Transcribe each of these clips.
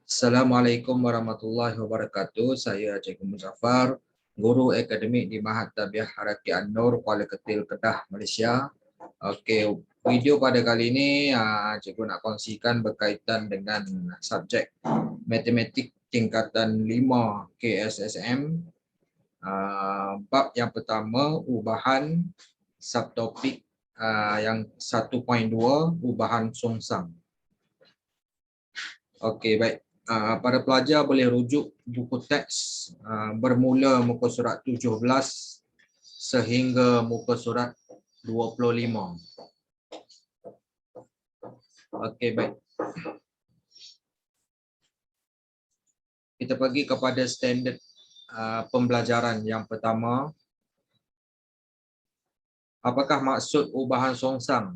Assalamualaikum warahmatullahi wabarakatuh. Saya Cikgu Muzaffar, guru akademik di Mahat Tabiah Haraki An-Nur, Kuala Ketil, Kedah, Malaysia. Okey, video pada kali ini Cikgu nak kongsikan berkaitan dengan subjek Matematik tingkatan 5 KSSM. Bab yang pertama, ubahan subtopik yang 1.2, ubahan songsang. Okey, baik. Para pelajar boleh rujuk buku teks bermula muka surat 17 sehingga muka surat 25. Okey, baik. Kita pergi kepada standard pembelajaran yang pertama. Apakah maksud ubahan songsang?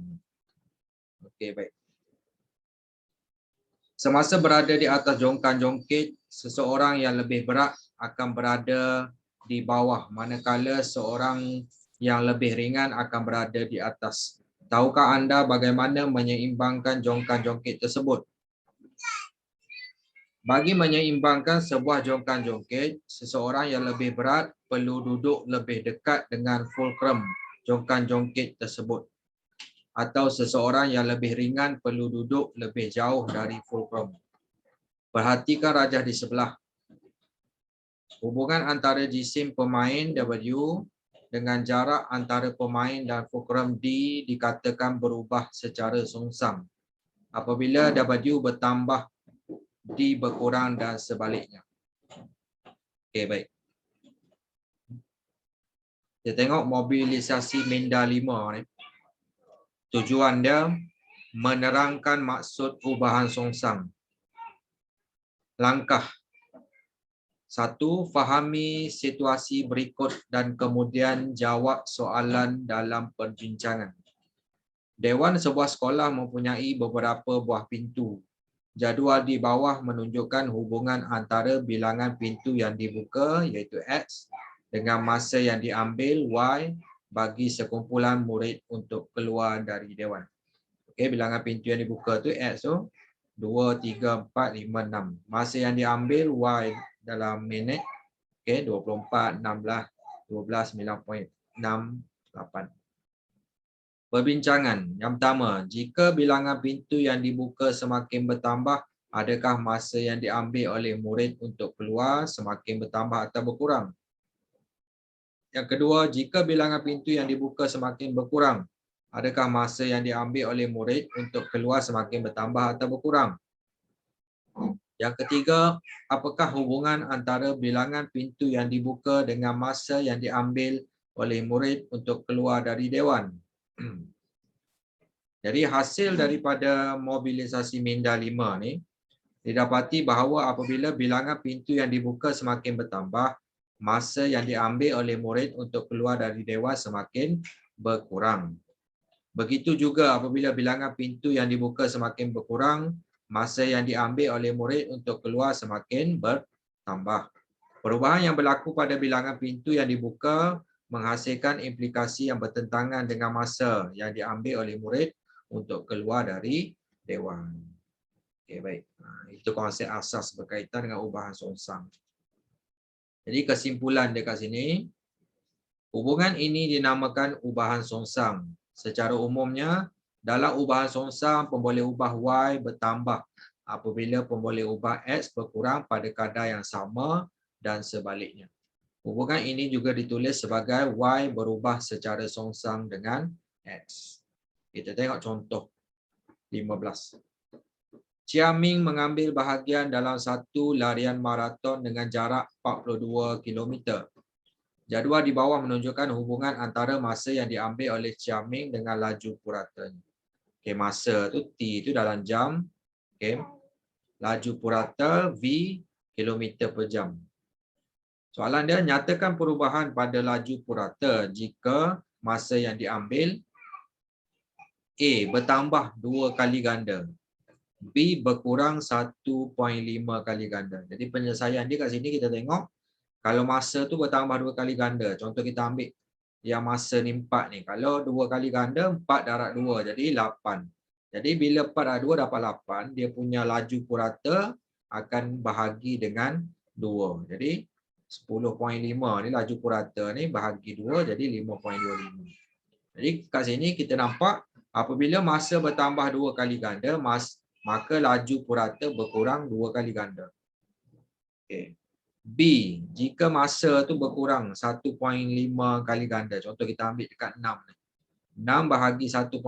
Okey, baik. Semasa berada di atas jongkan jongkit, seseorang yang lebih berat akan berada di bawah, manakala seorang yang lebih ringan akan berada di atas. Tahukah anda bagaimana menyeimbangkan jongkan jongkit tersebut? Bagi menyeimbangkan sebuah jongkan jongkit, seseorang yang lebih berat perlu duduk lebih dekat dengan fulcrum jongkan jongkit tersebut. Atau seseorang yang lebih ringan perlu duduk lebih jauh dari fulcrum. Perhatikan rajah di sebelah. Hubungan antara jisim pemain W dengan jarak antara pemain dan fulcrum D dikatakan berubah secara songsang apabila W bertambah, D berkurang dan sebaliknya. Okey, baik. Kita tengok mobilisasi minda 5 ni. Tujuan dia menerangkan maksud ubahan songsang. Langkah 1. Fahami situasi berikut dan kemudian jawab soalan dalam perbincangan. Dewan sebuah sekolah mempunyai beberapa buah pintu. Jadual di bawah menunjukkan hubungan antara bilangan pintu yang dibuka iaitu X dengan masa yang diambil Y bagi sekumpulan murid untuk keluar dari dewan. Okey, bilangan pintu yang dibuka tu X tu 2, 3, 4, 5, 6. Masa yang diambil Y dalam minit. Okey, 24, 16, 12, 9.68. Perbincangan. Yang pertama, jika bilangan pintu yang dibuka semakin bertambah, adakah masa yang diambil oleh murid untuk keluar semakin bertambah atau berkurang? Yang kedua, jika bilangan pintu yang dibuka semakin berkurang, adakah masa yang diambil oleh murid untuk keluar semakin bertambah atau berkurang? Yang ketiga, apakah hubungan antara bilangan pintu yang dibuka dengan masa yang diambil oleh murid untuk keluar dari dewan? Jadi hasil daripada mobilisasi minda 5 ni, didapati bahawa apabila bilangan pintu yang dibuka semakin bertambah, masa yang diambil oleh murid untuk keluar dari dewan semakin berkurang. Begitu juga apabila bilangan pintu yang dibuka semakin berkurang, masa yang diambil oleh murid untuk keluar semakin bertambah. Perubahan yang berlaku pada bilangan pintu yang dibuka menghasilkan implikasi yang bertentangan dengan masa yang diambil oleh murid untuk keluar dari dewan. Okey, baik. Itu konsep asas berkaitan dengan ubahan songsang. Jadi kesimpulan dekat sini, hubungan ini dinamakan ubahan songsang. Secara umumnya, dalam ubahan songsang, pemboleh ubah Y bertambah apabila pemboleh ubah X berkurang pada kadar yang sama dan sebaliknya. Hubungan ini juga ditulis sebagai Y berubah secara songsang dengan X. Kita tengok contoh 15. Chia Ming mengambil bahagian dalam satu larian maraton dengan jarak 42 km. Jadual di bawah menunjukkan hubungan antara masa yang diambil oleh Chia Ming dengan laju puratanya. Okay, masa tu T tu dalam jam. Okay. Laju purata V kilometer per jam. Soalan dia, nyatakan perubahan pada laju purata jika masa yang diambil A bertambah 2 kali ganda, B berkurang 1.5 kali ganda. Jadi penyelesaian dia kat sini kita tengok, kalau masa tu bertambah 2 kali ganda, contoh kita ambil yang masa ni 4 ni, kalau 2 kali ganda 4 darab 2 jadi 8. Jadi bila 4 darab 2 dapat 8, dia punya laju purata akan bahagi dengan 2. Jadi 10.5 ni laju purata ni bahagi 2 jadi 5.25. Jadi kat sini kita nampak apabila masa bertambah 2 kali ganda, maka laju purata berkurang 2 kali ganda. Okay. B, jika masa tu berkurang 1.5 kali ganda. Contoh kita ambil dekat 6 ni. 6 bahagi 1.5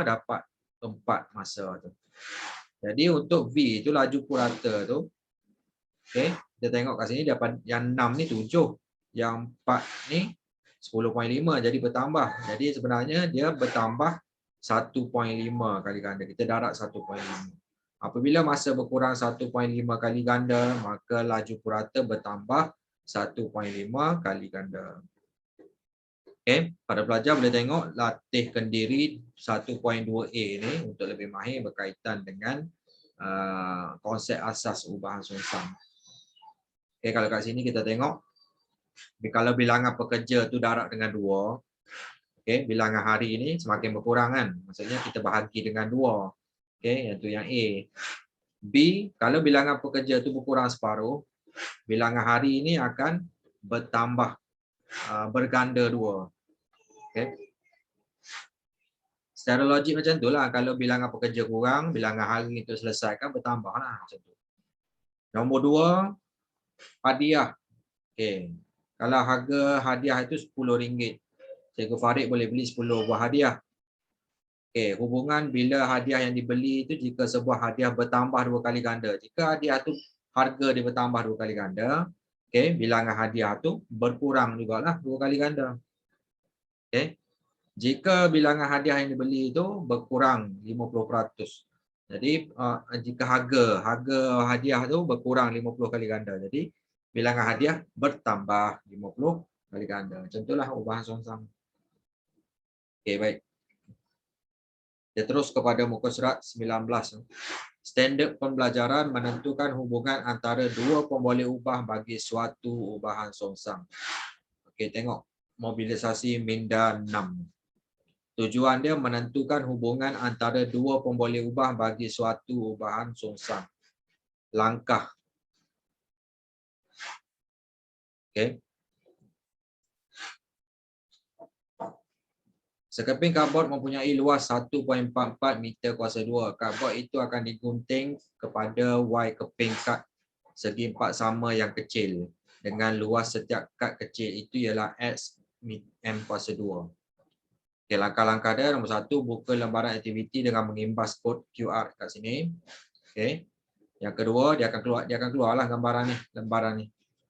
dapat 4 masa tu. Jadi untuk V tu laju purata tu, okay, kita tengok kat sini dapat yang 6 ni 7, yang 4 ni 10.5 jadi bertambah. Jadi sebenarnya dia bertambah 1.5 kali ganda. Kita darab 1.5. Apabila masa berkurang 1.5 kali ganda, maka laju purata bertambah 1.5 kali ganda. Okay, para pelajar boleh tengok latih kendiri 1.2a ni untuk lebih mahir berkaitan dengan konsep asas ubahan sungsang. Okay, kalau kat sini kita tengok, kalau bilangan pekerja tu darab dengan 2, okay, bilangan hari ini semakin berkurang kan. Maksudnya kita bahagi dengan 2. Okay, yang tu yang A. B, kalau bilangan pekerja tu berkurang separuh, bilangan hari ini akan bertambah berganda 2. Okay. Secara logik macam tu lah. Kalau bilangan pekerja kurang, bilangan hari itu selesaikan bertambah lah macam tu. Nombor 2, hadiah. Okay. Kalau harga hadiah itu RM10, Cikgu Farid boleh beli 10 buah hadiah. Okay. Hubungan bila hadiah yang dibeli itu jika sebuah hadiah bertambah 2 kali ganda. Jika hadiah itu harga dia bertambah 2 kali ganda, okay, bilangan hadiah itu berkurang juga lah 2 kali ganda. Okay. Jika bilangan hadiah yang dibeli itu berkurang 50%. Jadi jika harga hadiah itu berkurang 50 kali ganda. Jadi bilangan hadiah bertambah 50 kali ganda. Contohlah ubahan sungsang. Okey, baik. Kita terus kepada muka surat 19. Standard pembelajaran menentukan hubungan antara dua pemboleh ubah bagi suatu ubahan sungsang. Okey, tengok mobilisasi minda 6. Tujuan dia menentukan hubungan antara dua pemboleh ubah bagi suatu ubahan sungsang. Langkah. Okay. Sekeping karbon mempunyai luas 1.44 meter kuasa 2. Karbon itu akan digunting kepada Y keping kad segi 4 sama yang kecil. Dengan luas setiap kad kecil itu ialah X M kuasa 2. Okay, langkah-langkah dia nombor 1, buka lembaran aktiviti dengan mengimbas kod QR kat sini. Okay. Yang kedua, dia akan keluarlah gambaran ni, lembaran ni.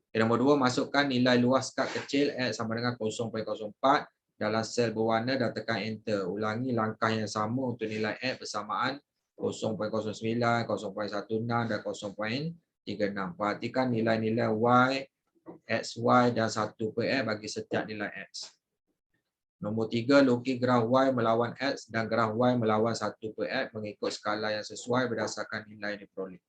Okay, nombor 2, masukkan nilai luas kad kecil X sama dengan 0.04 dalam sel berwarna dan tekan enter. Ulangi langkah yang sama untuk nilai X bersamaan 0.09, 0.16 dan 0.36. Perhatikan nilai-nilai Y, XY dan 1/X bagi setiap nilai X. Nombor 3, lukis graf Y melawan X dan graf Y melawan 1/X mengikut skala yang sesuai berdasarkan nilai diperoleh.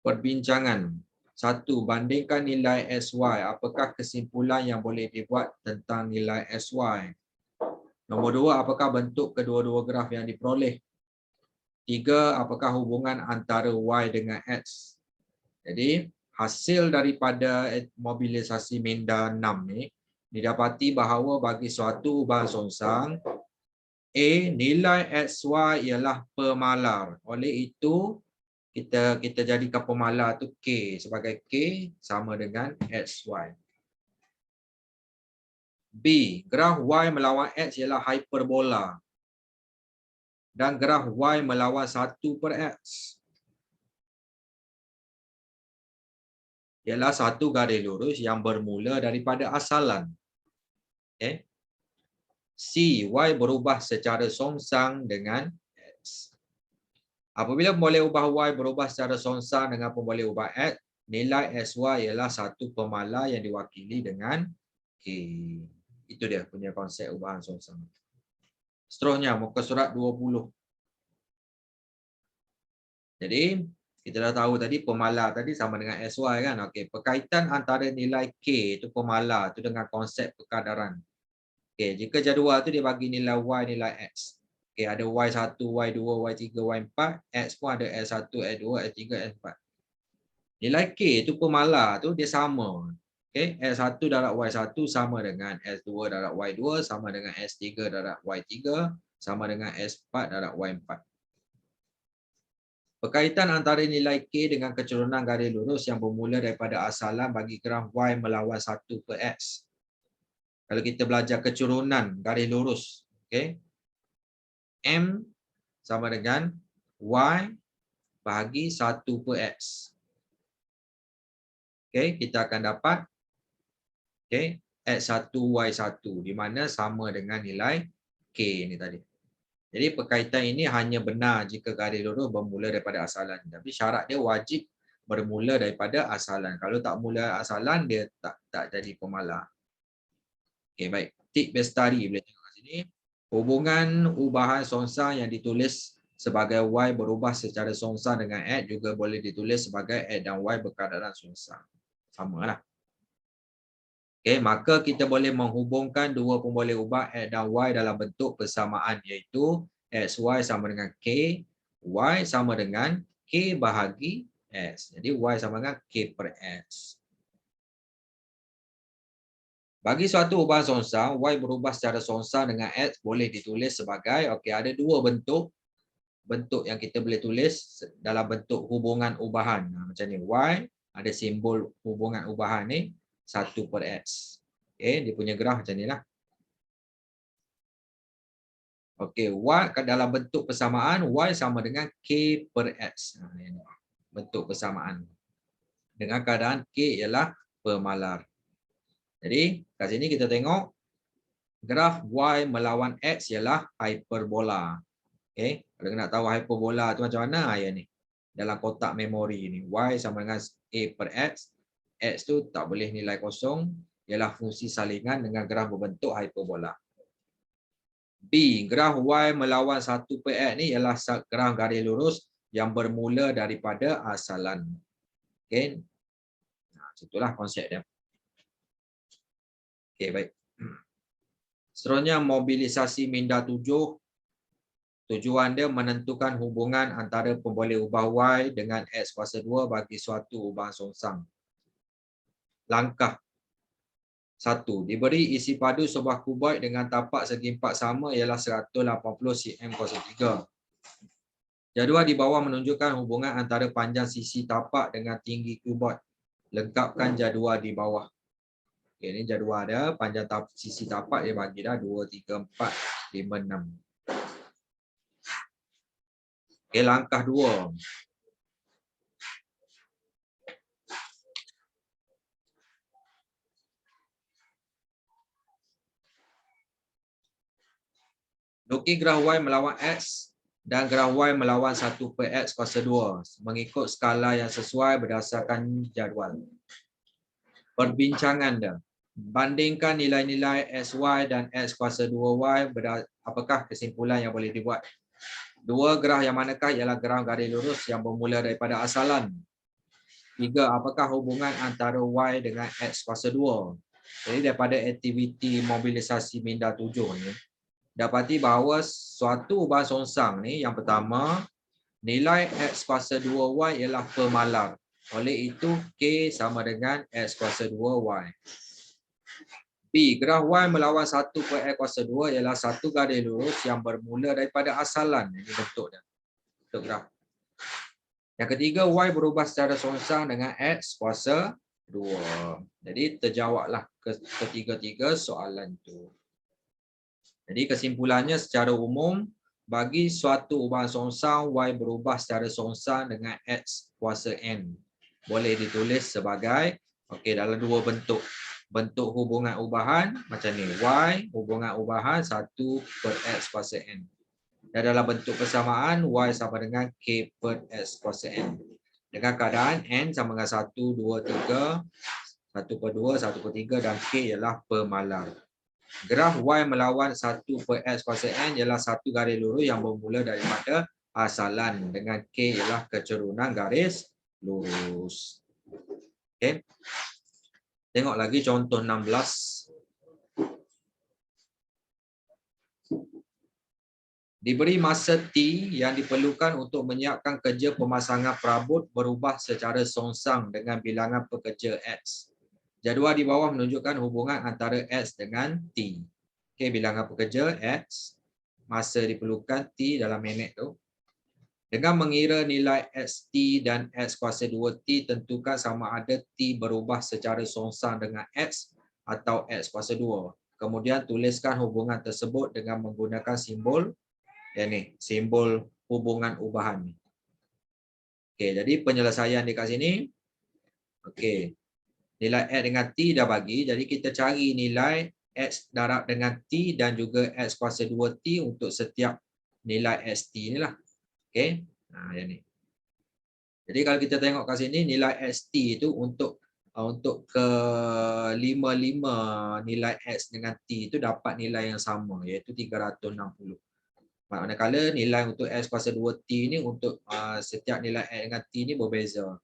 Perbincangan. 1. Bandingkan nilai SY. Apakah kesimpulan yang boleh dibuat tentang nilai SY? Nombor 2, apakah bentuk kedua-dua graf yang diperoleh? 3. Apakah hubungan antara Y dengan X? Jadi, hasil daripada mobilisasi minda 6 ni, didapati bahawa bagi suatu ubahan sungsang, A, nilai XY ialah pemalar. Oleh itu, kita jadikan pemalar tu K sebagai K sama dengan XY. B, graf Y melawan X ialah hyperbola. Dan graf Y melawan 1/X ialah satu garis lurus yang bermula daripada asalan. Okay. C, Y berubah secara songsang dengan X. Apabila pemboleh ubah Y berubah secara songsang dengan pemboleh ubah X, nilai SY ialah satu pemalar yang diwakili dengan K. Itu dia punya konsep ubahan songsang. Seterusnya, muka surat 20. Jadi, kita dah tahu tadi pemalar tadi sama dengan SY kan. Okey, perkaitan antara nilai K itu pemalar tu dengan konsep perkadaran. Okey, jika jadual tu dia bagi nilai Y, nilai X. Okey, ada Y1, Y2, Y3, Y4, X pun ada S1, S2, S3, S4. Nilai K itu pemalar tu dia sama. Okay, S1 darab Y1 sama dengan S2 darab Y2 sama dengan S3 darab Y3 sama dengan S4 darab Y4. Berkaitan antara nilai K dengan kecerunan garis lurus yang bermula daripada asalan bagi graf Y melawan 1 per X. Kalau kita belajar kecerunan garis lurus, okay, M sama dengan Y bahagi 1 per X. Okay, kita akan dapat okay, X1 Y1 di mana sama dengan nilai K ni tadi. Jadi perkaitan ini hanya benar jika garis lurus bermula daripada asalan. Tapi syarat dia wajib bermula daripada asalan. Kalau tak mula asalan dia tak jadi pemalar. Okey, baik. Tik Bestari boleh tengok kat sini. Hubungan ubahan songsang yang ditulis sebagai Y berubah secara songsang dengan X juga boleh ditulis sebagai X dan Y berkeadaan songsang. Samalah. Okay, maka kita boleh menghubungkan dua pemboleh ubah X dan Y dalam bentuk persamaan iaitu XY sama dengan K, Y sama dengan K bahagi X. Jadi Y sama dengan K per X. Bagi suatu ubahan songsang, Y berubah secara songsang dengan X boleh ditulis sebagai, okey, ada dua bentuk. Bentuk yang kita boleh tulis dalam bentuk hubungan ubahan. Macam ni, Y ada simbol hubungan ubahan ni 1 per X. Okay, dia punya graf macam ni lah. Okey, Y dalam bentuk persamaan, Y sama dengan K per X. Bentuk persamaan. Dengan keadaan K ialah pemalar. Jadi, kat sini kita tengok graf Y melawan X ialah hyperbola. Okey, kalau nak tahu hyperbola tu macam mana, yang ni. Dalam kotak memori ni, Y sama dengan A per X. X tu tak boleh nilai kosong, ialah fungsi salingan dengan graf berbentuk hyperbola. B, graf Y melawan 1 per X ni ialah graf garis lurus yang bermula daripada asalan. Okey. Nah, itulah konsep dia. Okey, baik. Seterusnya mobilisasi minda 7. Tujuan dia menentukan hubungan antara pemboleh ubah Y dengan X kuasa 2 bagi suatu ubahan songsang. Langkah 1. Diberi isi padu sebuah kuboid dengan tapak segi 4 sama ialah 180 cm kuasa 3. Jadual di bawah menunjukkan hubungan antara panjang sisi tapak dengan tinggi kuboid. Lengkapkan jadual di bawah. Okay, ini jadual dia. Panjang sisi tapak dia bagi dah 2, 3, 4, 5, 6. Okay, langkah 2. Lukis graf Y melawan X dan graf Y melawan 1 per X kuasa 2 mengikut skala yang sesuai berdasarkan jadual. Perbincangan dia. Bandingkan nilai-nilai SY dan X kuasa 2Y, apakah kesimpulan yang boleh dibuat? Dua graf yang manakah ialah graf garis lurus yang bermula daripada asalan? 3. Apakah hubungan antara Y dengan X kuasa 2? Jadi daripada aktiviti mobilisasi minda 7 ni, dapati bahawa suatu ubahan songsang ni, yang pertama, nilai X kuasa 2Y ialah pemalar. Oleh itu, K sama dengan X kuasa 2Y. B. Graf Y melawan 1 per X kuasa 2 ialah satu garis lurus yang bermula daripada asalan. Ini bentuk dia. Bentuk graf. Yang ketiga, Y berubah secara songsang dengan X kuasa 2. Jadi, terjawablah ketiga-tiga soalan itu. Jadi kesimpulannya secara umum, bagi suatu ubahan songsang, Y berubah secara songsang dengan X kuasa N. Boleh ditulis sebagai, okey, dalam dua bentuk. Bentuk hubungan ubahan macam ni. Y hubungan ubahan 1 per X kuasa N. Dan dalam bentuk persamaan, Y sama dengan K per X kuasa N. Dengan keadaan N sama dengan 1, 2, 3, 1 per 2, 1 per 3 dan K ialah pemalar. Graf Y melawan 1 per X kuasa N ialah satu garis lurus yang bermula daripada asalan dengan K ialah kecerunan garis lurus. Okay. Tengok lagi contoh 16. Diberi masa T yang diperlukan untuk menyiapkan kerja pemasangan perabot berubah secara songsang dengan bilangan pekerja X. Jadual di bawah menunjukkan hubungan antara X dengan T. Okey, bilangan pekerja X, masa diperlukan T dalam minit tu. Dengan mengira nilai XT dan X kuasa 2T, tentukan sama ada T berubah secara songsang dengan X atau X kuasa 2. Kemudian tuliskan hubungan tersebut dengan menggunakan simbol ini, simbol hubungan ubahan ni. Okey, jadi penyelesaian dekat sini. Okey. Nilai X dengan T dah bagi, jadi kita cari nilai X darab dengan T dan juga X kuasa 2T untuk setiap nilai XT ni lah. Okey. Yang ni. Jadi kalau kita tengok kat sini nilai XT itu untuk ke 55 nilai X dengan T itu dapat nilai yang sama, iaitu 360. Manakala nilai untuk X kuasa 2T ni untuk setiap nilai X dengan T ni berbeza.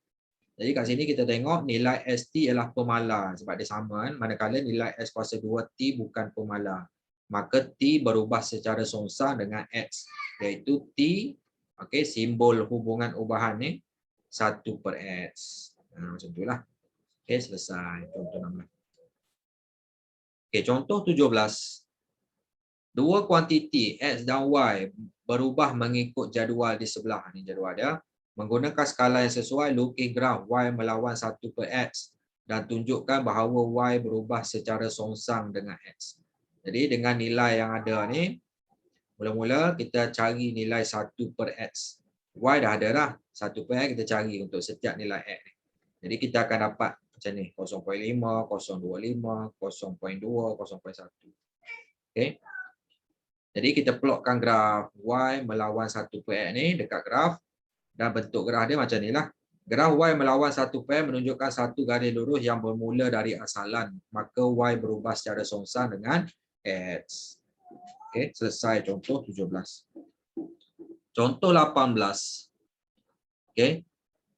Jadi kat sini kita tengok nilai ST ialah pemalar sebab dia sama kan. Manakala nilai X kuasa 2T bukan pemalar. Maka T berubah secara songsang dengan X. Iaitu T, okay, simbol hubungan ubahan ni 1/X. Macam itulah. Okay, selesai. Contoh 16. Okay, contoh 17. Dua kuantiti X dan Y berubah mengikut jadual di sebelah. Ini jadual dia. Menggunakan skala yang sesuai, lukis graf Y melawan 1/X dan tunjukkan bahawa Y berubah secara songsang dengan X. Jadi dengan nilai yang ada ni, mula-mula kita cari nilai 1/X. Y dah ada dah. 1/X kita cari untuk setiap nilai X. Jadi kita akan dapat macam ni. 0.5, 0.25, 0.2, 0.1. Okay. Jadi kita plotkan graf Y melawan 1/X ni dekat graf. Dan bentuk graf dia macam ni lah. Graf Y melawan 1/X menunjukkan satu garis lurus yang bermula dari asalan. Maka Y berubah secara songsang dengan X. Okay, selesai contoh 17. Contoh 18. Okay.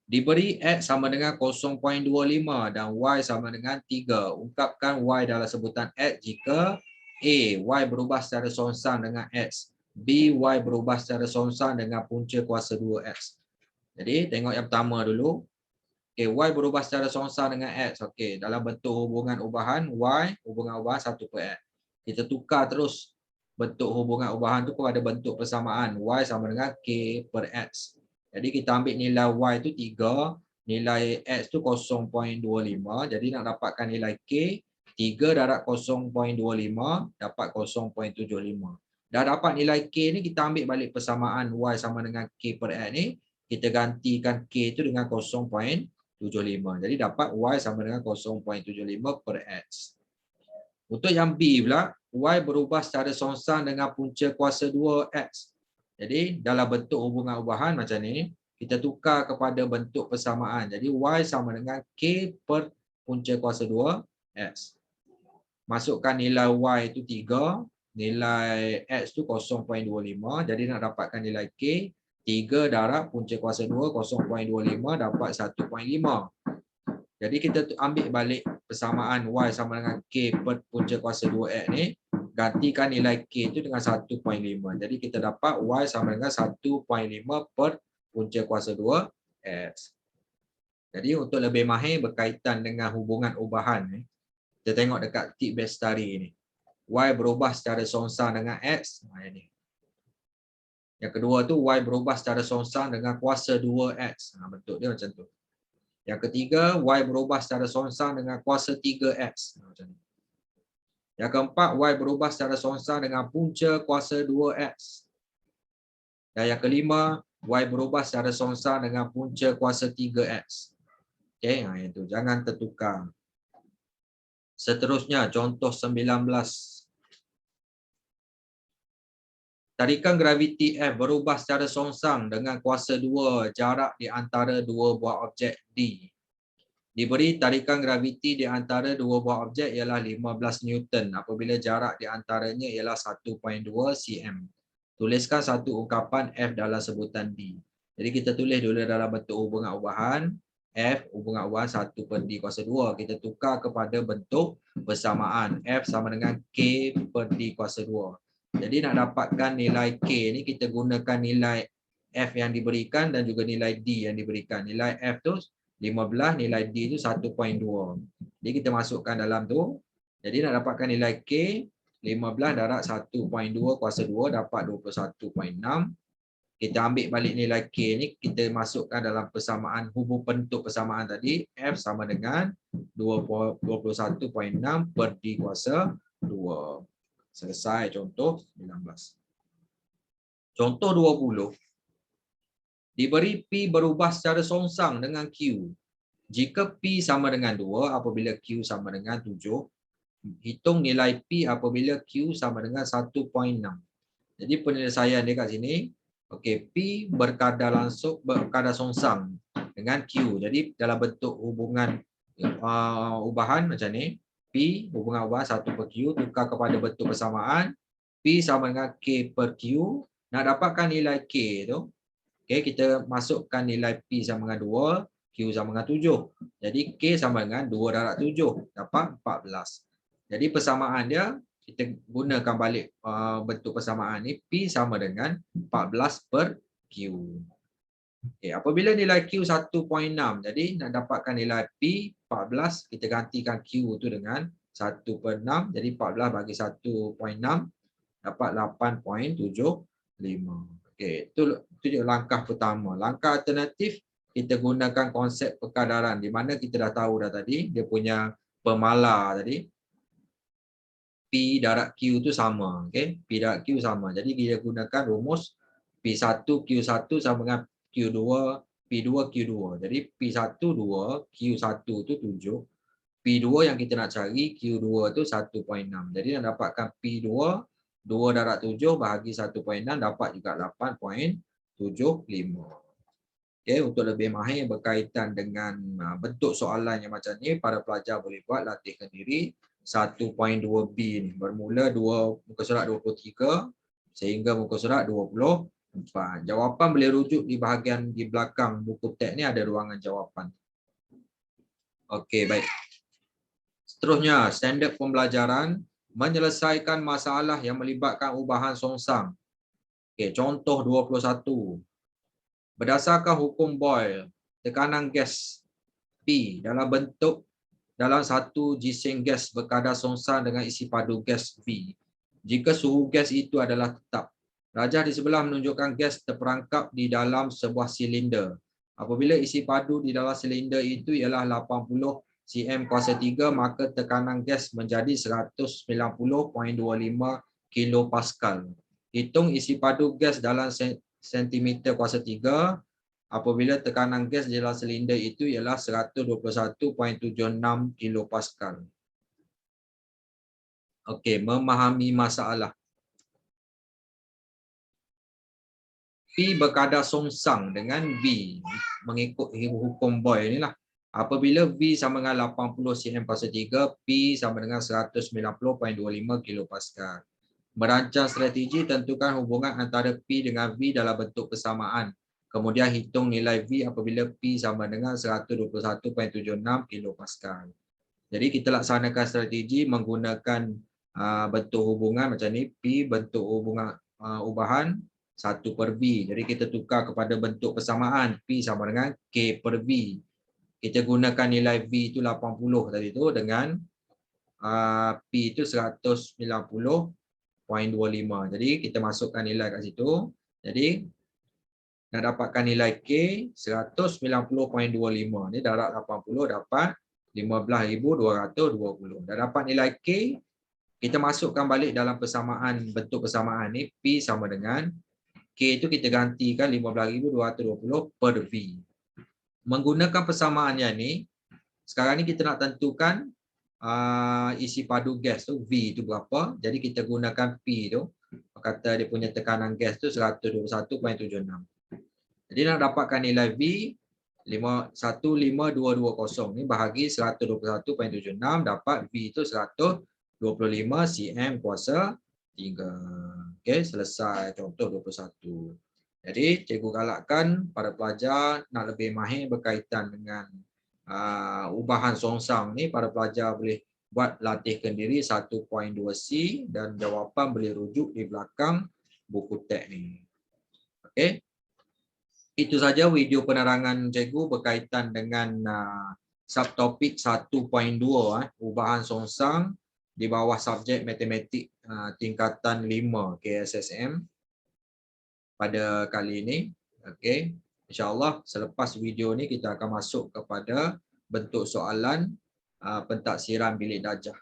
Diberi X sama dengan 0.25 dan Y sama dengan 3. Ungkapkan Y dalam sebutan X jika A, Y berubah secara songsang dengan X. B, Y berubah secara songsang dengan punca kuasa 2X. Jadi tengok yang pertama dulu. Okay, Y berubah secara songsang dengan X. Okay, dalam bentuk hubungan ubahan Y, hubungan ubahan 1/X. Kita tukar terus bentuk hubungan ubahan tu kepada bentuk persamaan. Y sama dengan K/X. Jadi kita ambil nilai Y tu 3, nilai X tu 0.25. Jadi nak dapatkan nilai K, 3 darab 0.25 dapat 0.75. Dah dapat nilai K ni, kita ambil balik persamaan Y sama dengan K/X ni. Kita gantikan K tu dengan 0.75. Jadi dapat Y sama dengan 0.75/X. Untuk yang B pula, Y berubah secara songsang dengan punca kuasa 2X. Jadi dalam bentuk hubungan ubahan macam ni, kita tukar kepada bentuk persamaan. Jadi Y sama dengan K per punca kuasa 2X. Masukkan nilai Y itu 3, nilai X tu 0.25. Jadi nak dapatkan nilai K, 3 darab punca kuasa 2, 0.25 dapat 1.5. Jadi kita ambil balik persamaan Y sama dengan K per punca kuasa 2X ni. Gantikan nilai K itu dengan 1.5. Jadi kita dapat Y sama dengan 1.5 per punca kuasa 2X. Jadi untuk lebih mahir berkaitan dengan hubungan ubahan ni, kita tengok dekat tip Bestari ni. Y berubah secara songsang dengan X. Ini. Yang kedua tu Y berubah secara songsang dengan kuasa 2X. Bentuk dia macam tu. Yang ketiga, Y berubah secara songsang dengan kuasa 3X. Macam ni. Yang keempat, Y berubah secara songsang dengan punca kuasa 2X. Dan yang kelima, Y berubah secara songsang dengan punca kuasa 3X. Okey, itu jangan tertukar. Seterusnya, contoh 19. Tarikan graviti F berubah secara songsang dengan kuasa 2 jarak di antara dua buah objek D. Diberi tarikan graviti di antara dua buah objek ialah 15 Newton apabila jarak di antaranya ialah 1.2 cm. Tuliskan satu ungkapan F dalam sebutan D. Jadi kita tulis dulu dalam bentuk hubungan ubahan. F hubungan ubahan 1/D kuasa 2. Kita tukar kepada bentuk bersamaan. F sama dengan K/D kuasa 2. Jadi nak dapatkan nilai K ni kita gunakan nilai F yang diberikan dan juga nilai D yang diberikan. Nilai F tu 15, nilai D tu 1.2. Jadi kita masukkan dalam tu. Jadi nak dapatkan nilai K 15 darab 1.2 kuasa 2 dapat 21.6. Kita ambil balik nilai K ni, kita masukkan dalam persamaan hubung bentuk persamaan tadi. F sama dengan 21.6 per D kuasa 2. Selesai contoh 19. Contoh 20. Diberi P berubah secara songsang dengan Q. Jika P sama dengan 2 apabila Q sama dengan 7, hitung nilai P apabila Q sama dengan 1.6. Jadi penyelesaian dia kat sini, okey, P berkadar songsang dengan Q. Jadi dalam bentuk hubungan ubahan macam ni, P hubungan ubahan 1 per Q tukar kepada bentuk persamaan, P sama dengan K per Q. Nak dapatkan nilai K tu, okey, kita masukkan nilai P sama dengan 2, Q sama dengan 7. Jadi K sama dengan 2 darab 7, dapat 14. Jadi persamaan dia, kita gunakan balik bentuk persamaan ni, P sama dengan 14 per Q. Okay, apabila nilai Q 1.6, jadi nak dapatkan nilai P 14, kita gantikan Q tu dengan 1 per 6, jadi 14 bagi 1.6, dapat 8.75. Okay, itu langkah pertama. Langkah alternatif, kita gunakan konsep perkadaran, di mana kita dah tahu dah tadi, dia punya pemala tadi, P darab Q tu sama. Okay? P darab Q sama. Jadi kita gunakan rumus P1 Q1 sama dengan Q2 P2 Q2. Jadi P1 2, Q1 tu 7. P2 yang kita nak cari Q2 tu 1.6. Jadi nak dapatkan P2 2 darab 7 bahagi 1.6 dapat juga 8.75. Okay, untuk lebih mahir berkaitan dengan bentuk soalan yang macam ni, para pelajar boleh buat latihkan diri 1.2B ni. Bermula muka surat 23 sehingga muka surat 24. Jawapan boleh rujuk di bahagian di belakang buku teks ni, ada ruangan jawapan. Okey, baik. Seterusnya, standard pembelajaran menyelesaikan masalah yang melibatkan ubahan songsang. Okey, contoh 21. Berdasarkan hukum Boyle, tekanan gas P dalam satu gising gas berkadar songsang dengan isi padu gas V. Jika suhu gas itu adalah tetap. Rajah di sebelah menunjukkan gas terperangkap di dalam sebuah silinder. Apabila isi padu di dalam silinder itu ialah 80 cm kuasa 3, maka tekanan gas menjadi 190.25 kilopascal. Hitung isi padu gas dalam sentimeter kuasa 3 apabila tekanan gas di dalam silinder itu ialah 121.76 kilopascal. Okey, memahami masalah. P berkadar songsang dengan V mengikut hukum Boyle inilah. Apabila V sama dengan 80 cm kuasa 3, P sama dengan 190.25 kilopascal. Merancang strategi, tentukan hubungan antara P dengan V dalam bentuk persamaan. Kemudian hitung nilai V apabila P sama dengan 121.76 kilopascal. Jadi kita laksanakan strategi menggunakan bentuk hubungan macam ni. P bentuk hubungan ubahan 1 per V. Jadi kita tukar kepada bentuk persamaan. P sama dengan K per V. Kita gunakan nilai V itu 80 tadi tu dengan P itu 190.25. Jadi kita masukkan nilai kat situ. Jadi nak dapatkan nilai K 190.25. Ni darab 80 dapat 15.220. Dah dapat nilai K, kita masukkan balik dalam persamaan, bentuk persamaan ni. P sama dengan K itu kita gantikan 15.220 per V. Menggunakan persamaan yang ni, sekarang ni kita nak tentukan isi padu gas tu, V tu berapa. Jadi kita gunakan P tu, kata dia punya tekanan gas tu 121.76. Jadi nak dapatkan nilai V 15220 ni bahagi 121.76 dapat V itu 125 cm kuasa 3. Okey, selesai contoh 21. Jadi cikgu galakkan para pelajar nak lebih mahir berkaitan dengan ubahan songsang ni, para pelajar boleh buat latihkan diri 1.2C dan jawapan boleh rujuk di belakang buku teks ni. Okey. Itu saja video penerangan cikgu berkaitan dengan subtopik 1.2 ubahan songsang di bawah subjek matematik tingkatan 5 KSSM pada kali ini. Okey. InsyaAllah selepas video ni kita akan masuk kepada bentuk soalan pentaksiran bilik darjah.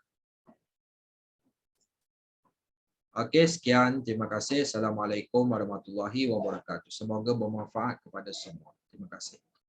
Okey, sekian. Terima kasih. Assalamualaikum warahmatullahi wabarakatuh. Semoga bermanfaat kepada semua. Terima kasih.